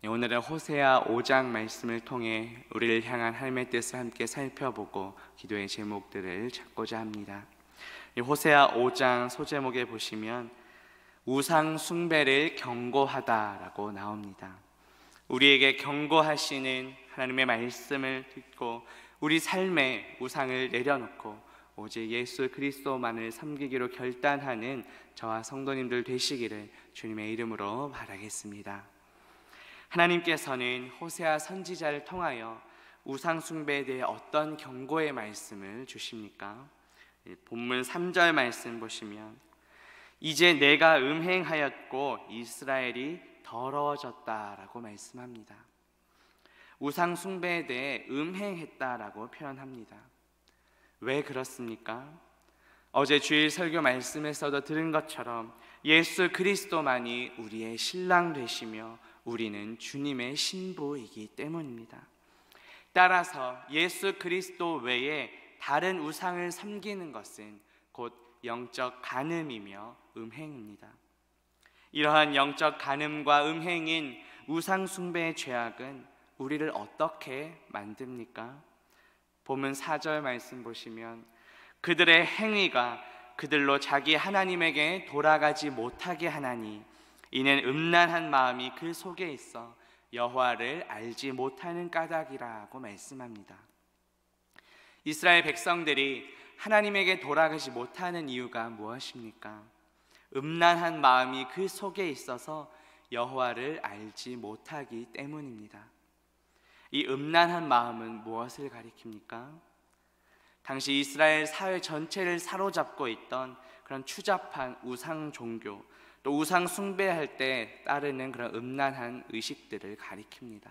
오늘은 호세아 5장 말씀을 통해 우리를 향한 하나님의 뜻을 함께 살펴보고 기도의 제목들을 찾고자 합니다. 호세아 5장 소제목에 보시면 우상 숭배를 경고하다라고 나옵니다. 우리에게 경고하시는 하나님의 말씀을 듣고 우리 삶에 우상을 내려놓고 오직 예수 그리스도만을 섬기기로 결단하는 저와 성도님들 되시기를 주님의 이름으로 바라겠습니다. 하나님께서는 호세아 선지자를 통하여 우상 숭배에 대해 어떤 경고의 말씀을 주십니까? 본문 3절 말씀 보시면 이제 내가 음행하였고 이스라엘이 더러워졌다라고 말씀합니다. 우상 숭배에 대해 음행했다라고 표현합니다. 왜 그렇습니까? 어제 주일 설교 말씀에서도 들은 것처럼 예수 그리스도만이 우리의 신랑 되시며 우리는 주님의 신부이기 때문입니다. 따라서 예수 그리스도 외에 다른 우상을 섬기는 것은 곧 영적 간음이며 음행입니다. 이러한 영적 간음과 음행인 우상 숭배의 죄악은 우리를 어떻게 만듭니까? 본문 4절 말씀 보시면 그들의 행위가 그들로 자기 하나님에게 돌아가지 못하게 하나니 이는 음란한 마음이 그 속에 있어 여호와를 알지 못하는 까닭이라고 말씀합니다. 이스라엘 백성들이 하나님에게 돌아가지 못하는 이유가 무엇입니까? 음란한 마음이 그 속에 있어서 여호와를 알지 못하기 때문입니다. 이 음란한 마음은 무엇을 가리킵니까? 당시 이스라엘 사회 전체를 사로잡고 있던 그런 추잡한 우상 종교, 또 우상 숭배할 때 따르는 그런 음란한 의식들을 가리킵니다.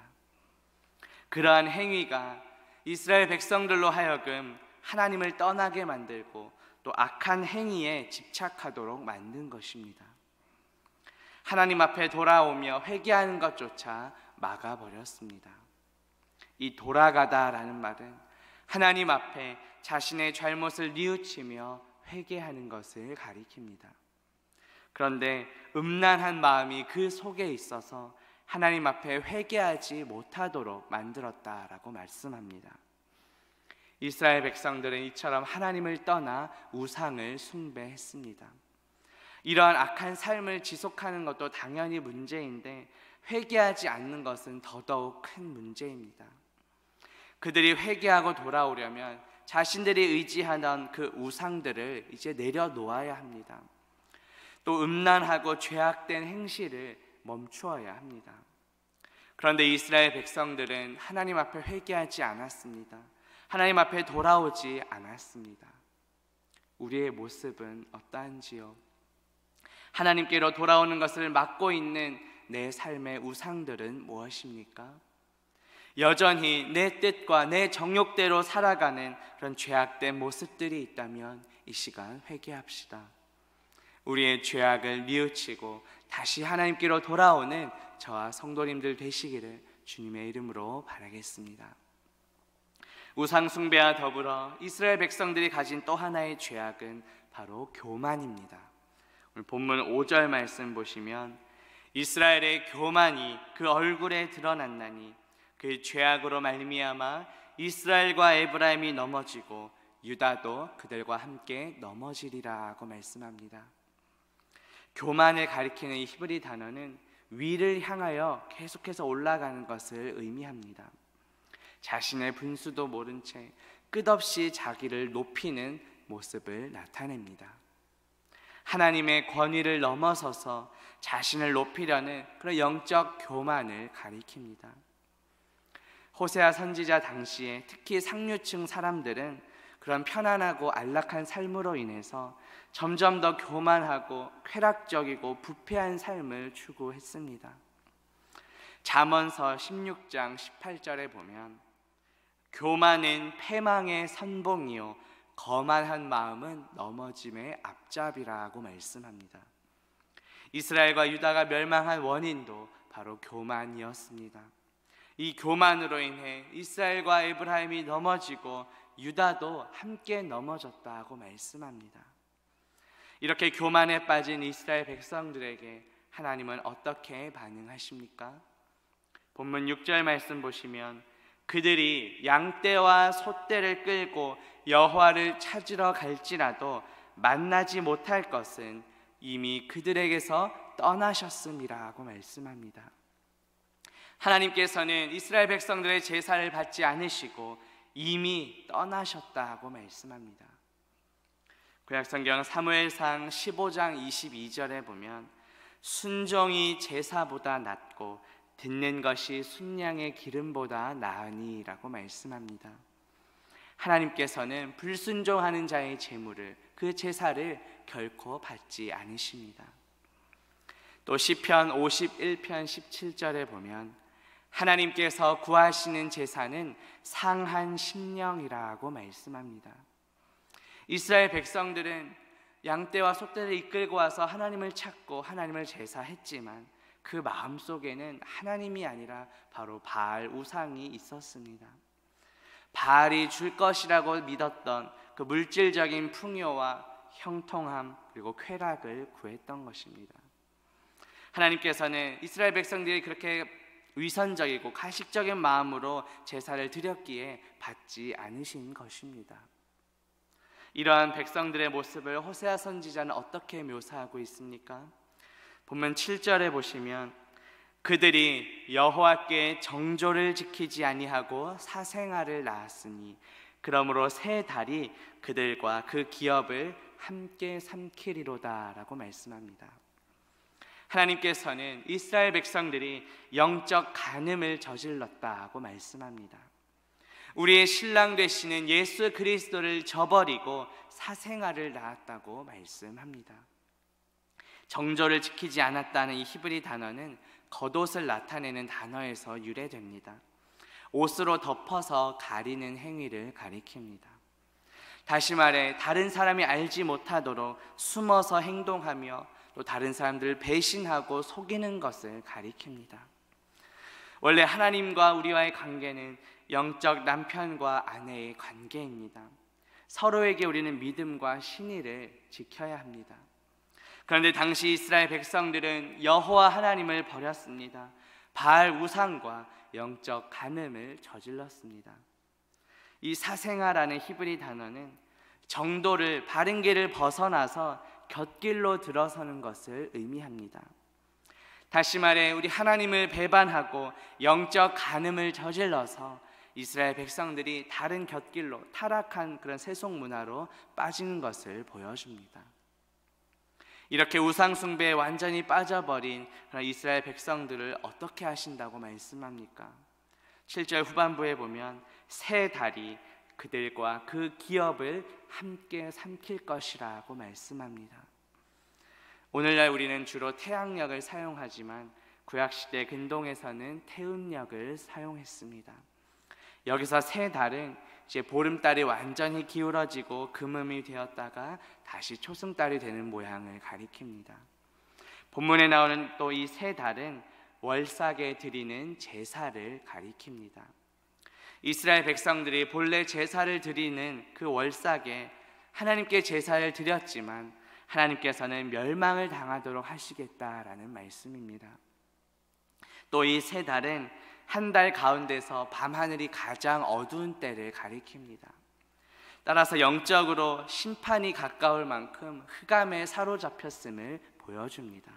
그러한 행위가 이스라엘 백성들로 하여금 하나님을 떠나게 만들고 또 악한 행위에 집착하도록 만든 것입니다. 하나님 앞에 돌아오며 회개하는 것조차 막아버렸습니다. 이 돌아가다라는 말은 하나님 앞에 자신의 잘못을 뉘우치며 회개하는 것을 가리킵니다. 그런데 음란한 마음이 그 속에 있어서 하나님 앞에 회개하지 못하도록 만들었다라고 말씀합니다. 이스라엘 백성들은 이처럼 하나님을 떠나 우상을 숭배했습니다. 이러한 악한 삶을 지속하는 것도 당연히 문제인데 회개하지 않는 것은 더더욱 큰 문제입니다. 그들이 회개하고 돌아오려면 자신들이 의지하던 그 우상들을 이제 내려놓아야 합니다. 또 음란하고 죄악된 행실을 멈추어야 합니다. 그런데 이스라엘 백성들은 하나님 앞에 회개하지 않았습니다. 하나님 앞에 돌아오지 않았습니다. 우리의 모습은 어떠한지요? 하나님께로 돌아오는 것을 막고 있는 내 삶의 우상들은 무엇입니까? 여전히 내 뜻과 내 정욕대로 살아가는 그런 죄악된 모습들이 있다면 이 시간 회개합시다. 우리의 죄악을 뉘우치고 다시 하나님께로 돌아오는 저와 성도님들 되시기를 주님의 이름으로 바라겠습니다. 우상 숭배와 더불어 이스라엘 백성들이 가진 또 하나의 죄악은 바로 교만입니다. 오늘 본문 5절 말씀 보시면 이스라엘의 교만이 그 얼굴에 드러났나니 그 죄악으로 말미암아 이스라엘과 에브라임이 넘어지고 유다도 그들과 함께 넘어지리라고 말씀합니다. 교만을 가리키는 이 히브리 단어는 위를 향하여 계속해서 올라가는 것을 의미합니다. 자신의 분수도 모른 채 끝없이 자기를 높이는 모습을 나타냅니다. 하나님의 권위를 넘어서서 자신을 높이려는 그런 영적 교만을 가리킵니다. 호세아 선지자 당시에 특히 상류층 사람들은 그런 편안하고 안락한 삶으로 인해서 점점 더 교만하고 쾌락적이고 부패한 삶을 추구했습니다. 잠언서 16장 18절에 보면 교만은 패망의 선봉이요 거만한 마음은 넘어짐의 앞잡이라고 말씀합니다. 이스라엘과 유다가 멸망한 원인도 바로 교만이었습니다. 이 교만으로 인해 이스라엘과 에브라임이 넘어지고 유다도 함께 넘어졌다고 말씀합니다. 이렇게 교만에 빠진 이스라엘 백성들에게 하나님은 어떻게 반응하십니까? 본문 6절 말씀 보시면 그들이 양떼와 소떼를 끌고 여호와를 찾으러 갈지라도 만나지 못할 것은 이미 그들에게서 떠나셨음이라고 말씀합니다. 하나님께서는 이스라엘 백성들의 제사를 받지 않으시고 이미 떠나셨다고 말씀합니다. 구약성경 사무엘상 15장 22절에 보면 순종이 제사보다 낫고 듣는 것이 순양의 기름보다 나으니 라고 말씀합니다. 하나님께서는 불순종하는 자의 제물을, 그 제사를 결코 받지 않으십니다. 또 시편 51편 17절에 보면 하나님께서 구하시는 제사는 상한 심령이라고 말씀합니다. 이스라엘 백성들은 양떼와 소떼를 이끌고 와서 하나님을 찾고 하나님을 제사했지만 그 마음속에는 하나님이 아니라 바로 바알 우상이 있었습니다. 바알이 줄 것이라고 믿었던 그 물질적인 풍요와 형통함 그리고 쾌락을 구했던 것입니다. 하나님께서는 이스라엘 백성들이 그렇게 위선적이고 가식적인 마음으로 제사를 드렸기에 받지 않으신 것입니다. 이러한 백성들의 모습을 호세아 선지자는 어떻게 묘사하고 있습니까? 본문 7절에 보시면 그들이 여호와께 정조를 지키지 아니하고 사생아를 낳았으니 그러므로 새 달이 그들과 그 기업을 함께 삼키리로다 라고 말씀합니다. 하나님께서는 이스라엘 백성들이 영적 간음을 저질렀다고 말씀합니다. 우리의 신랑 되시는 예수 그리스도를 저버리고 사생아를 낳았다고 말씀합니다. 정조를 지키지 않았다는 이 히브리 단어는 겉옷을 나타내는 단어에서 유래됩니다. 옷으로 덮어서 가리는 행위를 가리킵니다. 다시 말해 다른 사람이 알지 못하도록 숨어서 행동하며 또 다른 사람들을 배신하고 속이는 것을 가리킵니다. 원래 하나님과 우리와의 관계는 영적 남편과 아내의 관계입니다. 서로에게 우리는 믿음과 신의를 지켜야 합니다. 그런데 당시 이스라엘 백성들은 여호와 하나님을 버렸습니다. 바알 우상과 영적 간음을 저질렀습니다. 이 사생아라는 히브리 단어는 정도를, 바른 길을 벗어나서 곁길로 들어서는 것을 의미합니다. 다시 말해 우리 하나님을 배반하고 영적 간음을 저질러서 이스라엘 백성들이 다른 곁길로, 타락한 그런 세속 문화로 빠지는 것을 보여줍니다. 이렇게 우상 숭배에 완전히 빠져버린 그런 이스라엘 백성들을 어떻게 하신다고 말씀합니까? 7절 후반부에 보면 새 달이 그들과 그 기업을 함께 삼킬 것이라고 말씀합니다. 오늘날 우리는 주로 태양력을 사용하지만 구약시대 근동에서는 태음력을 사용했습니다. 여기서 새 달은 이제 보름달이 완전히 기울어지고 금음이 되었다가 다시 초승달이 되는 모양을 가리킵니다. 본문에 나오는 또 이 새 달은 월삭에 드리는 제사를 가리킵니다. 이스라엘 백성들이 본래 제사를 드리는 그 월삭에 하나님께 제사를 드렸지만 하나님께서는 멸망을 당하도록 하시겠다라는 말씀입니다. 또 이 새 달은 한 달 가운데서 밤하늘이 가장 어두운 때를 가리킵니다. 따라서 영적으로 심판이 가까울 만큼 흑암에 사로잡혔음을 보여줍니다.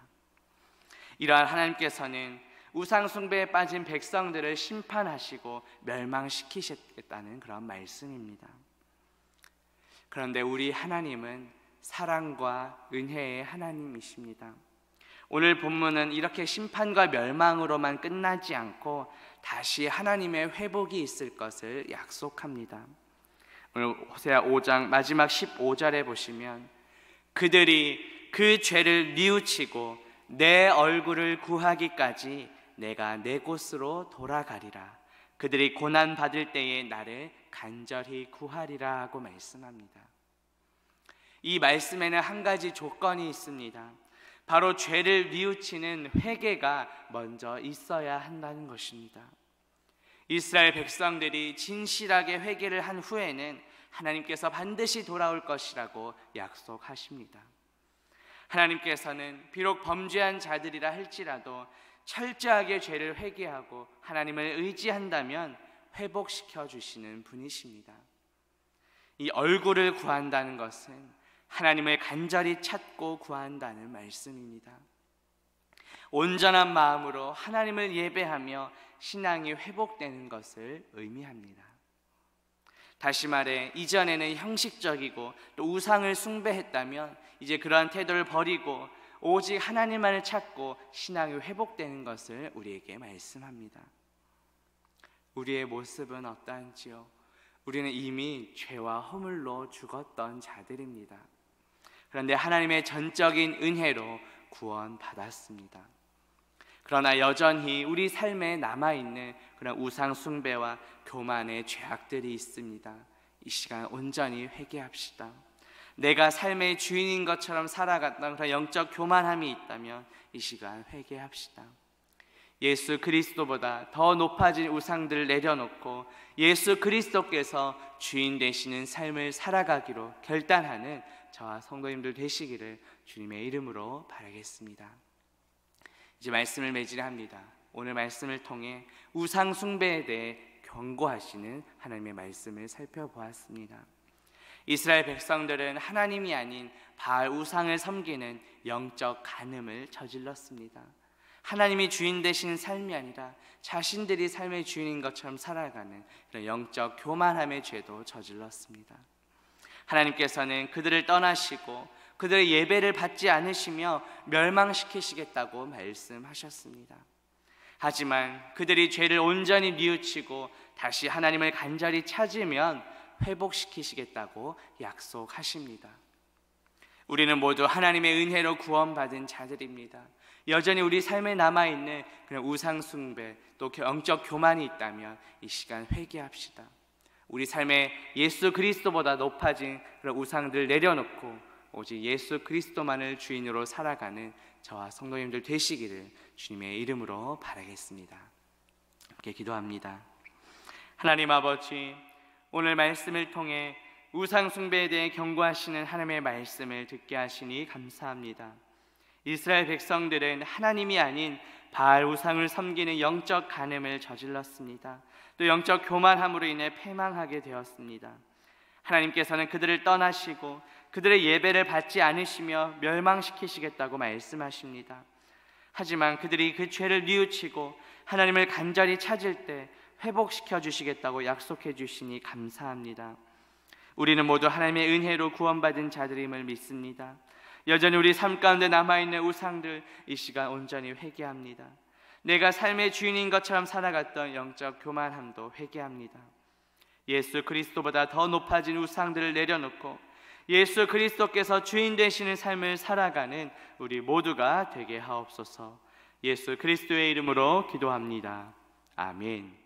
이러한 하나님께서는 우상 숭배에 빠진 백성들을 심판하시고 멸망시키시겠다는 그런 말씀입니다. 그런데 우리 하나님은 사랑과 은혜의 하나님이십니다. 오늘 본문은 이렇게 심판과 멸망으로만 끝나지 않고 다시 하나님의 회복이 있을 것을 약속합니다. 오늘 호세아 5장 마지막 15절에 보시면 그들이 그 죄를 뉘우치고 내 얼굴을 구하기까지 내가 내 곳으로 돌아가리라. 그들이 고난 받을 때에 나를 간절히 구하리라 하고 말씀합니다. 이 말씀에는 한 가지 조건이 있습니다. 바로 죄를 뉘우치는 회개가 먼저 있어야 한다는 것입니다. 이스라엘 백성들이 진실하게 회개를 한 후에는 하나님께서 반드시 돌아올 것이라고 약속하십니다. 하나님께서는 비록 범죄한 자들이라 할지라도 철저하게 죄를 회개하고 하나님을 의지한다면 회복시켜 주시는 분이십니다. 이 얼굴을 구한다는 것은 하나님을 간절히 찾고 구한다는 말씀입니다. 온전한 마음으로 하나님을 예배하며 신앙이 회복되는 것을 의미합니다. 다시 말해, 이전에는 형식적이고 또 우상을 숭배했다면 이제 그러한 태도를 버리고 오직 하나님만을 찾고 신앙이 회복되는 것을 우리에게 말씀합니다. 우리의 모습은 어떠한지요? 우리는 이미 죄와 허물로 죽었던 자들입니다. 그런데 하나님의 전적인 은혜로 구원받았습니다. 그러나 여전히 우리 삶에 남아있는 그런 우상 숭배와 교만의 죄악들이 있습니다. 이 시간 온전히 회개합시다. 내가 삶의 주인인 것처럼 살아갔던 그런 영적 교만함이 있다면 이 시간 회개합시다. 예수 그리스도보다 더 높아진 우상들을 내려놓고 예수 그리스도께서 주인 되시는 삶을 살아가기로 결단하는 저와 성도님들 되시기를 주님의 이름으로 바라겠습니다. 이제 말씀을 매질합니다. 오늘 말씀을 통해 우상 숭배에 대해 경고하시는 하나님의 말씀을 살펴보았습니다. 이스라엘 백성들은 하나님이 아닌 바알 우상을 섬기는 영적 간음을 저질렀습니다. 하나님이 주인 되시는 삶이 아니라 자신들이 삶의 주인인 것처럼 살아가는 그런 영적 교만함의 죄도 저질렀습니다. 하나님께서는 그들을 떠나시고 그들의 예배를 받지 않으시며 멸망시키시겠다고 말씀하셨습니다. 하지만 그들이 죄를 온전히 뉘우치고 다시 하나님을 간절히 찾으면 회복시키시겠다고 약속하십니다. 우리는 모두 하나님의 은혜로 구원받은 자들입니다. 여전히 우리 삶에 남아있는 그런 우상 숭배 또 영적 교만이 있다면 이 시간 회개합시다. 우리 삶에 예수 그리스도보다 높아진 그런 우상들을 내려놓고 오직 예수 그리스도만을 주인으로 살아가는 저와 성도님들 되시기를 주님의 이름으로 바라겠습니다. 함께 기도합니다. 하나님 아버지, 오늘 말씀을 통해 우상 숭배에 대해 경고하시는 하나님의 말씀을 듣게 하시니 감사합니다. 이스라엘 백성들은 하나님이 아닌 바알 우상을 섬기는 영적 간음을 저질렀습니다. 또 영적 교만함으로 인해 패망하게 되었습니다. 하나님께서는 그들을 떠나시고 그들의 예배를 받지 않으시며 멸망시키시겠다고 말씀하십니다. 하지만 그들이 그 죄를 뉘우치고 하나님을 간절히 찾을 때 회복시켜 주시겠다고 약속해 주시니 감사합니다. 우리는 모두 하나님의 은혜로 구원받은 자들임을 믿습니다. 여전히 우리 삶 가운데 남아있는 우상들 이 시간 온전히 회개합니다. 내가 삶의 주인인 것처럼 살아갔던 영적 교만함도 회개합니다. 예수 그리스도보다 더 높아진 우상들을 내려놓고 예수 그리스도께서 주인 되시는 삶을 살아가는 우리 모두가 되게 하옵소서. 예수 그리스도의 이름으로 기도합니다. 아멘.